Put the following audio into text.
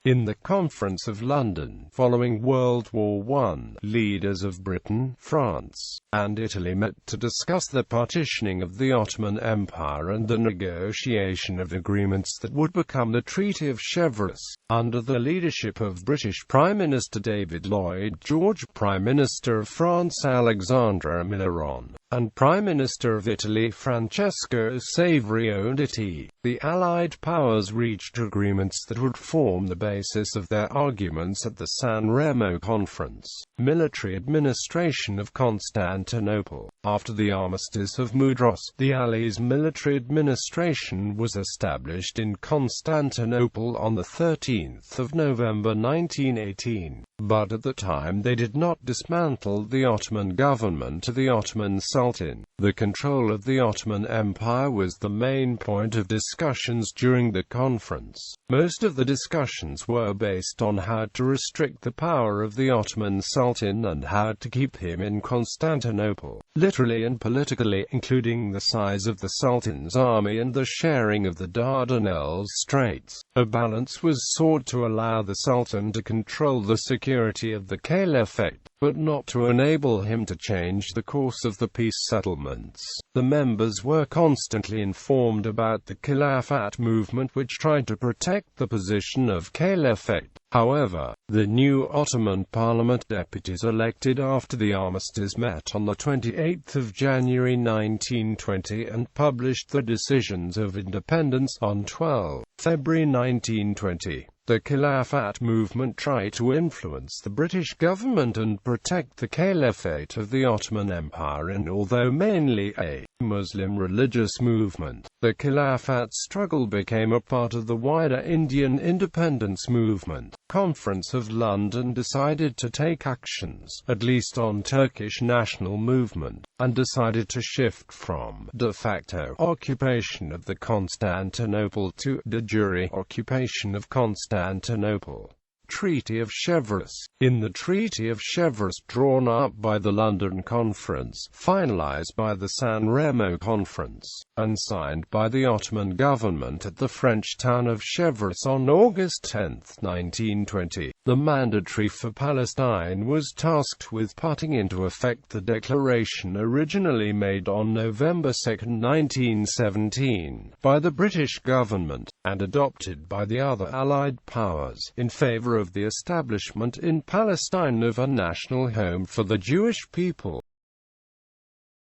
In the Conference of London, following World War I, leaders of Britain, France, and Italy met to discuss the partitioning of the Ottoman Empire and the negotiation of agreements that would become the Treaty of Sèvres, under the leadership of British Prime Minister David Lloyd George, Prime Minister of France Alexandre Millerand, and Prime Minister of Italy Francesco Saverio Nitti. The Allied powers reached agreements that would form the basis of their arguments at the San Remo conference. Military administration of Constantinople. After the Armistice of Mudros, the Allies' military administration was established in Constantinople on the 13th of November 1918. But at the time they did not dismantle the Ottoman government to the Ottoman Sultan. The control of the Ottoman Empire was the main point of discussions during the conference. Most of the discussions were based on how to restrict the power of the Ottoman Sultan and how to keep him in Constantinople, literally and politically, including the size of the Sultan's army and the sharing of the Dardanelles Straits. A balance was sought to allow the Sultan to control the security of the Caliphate, but not to enable him to change the course of the peace settlements. The members were constantly informed about the Caliphate movement, which tried to protect the position of Caliphate. However, the new Ottoman Parliament deputies elected after the armistice met on the 28th of January 1920 and published the decisions of independence on 12 February 1920. The Caliphate movement tried to influence the British government and protect the Caliphate of the Ottoman Empire, and although mainly a Muslim religious movement, the Caliphate struggle became a part of the wider Indian independence movement. Conference of London decided to take actions, at least on Turkish national movement, and decided to shift from de facto occupation of the Constantinople to de jure occupation of Constantinople. Treaty of Sèvres. In the Treaty of Sèvres, drawn up by the London Conference, finalized by the San Remo Conference, and signed by the Ottoman government at the French town of Sèvres on August 10, 1920, the mandatory for Palestine was tasked with putting into effect the declaration originally made on November 2, 1917, by the British government, and adopted by the other Allied powers, in favor of the establishment in Palestine of a national home for the Jewish people.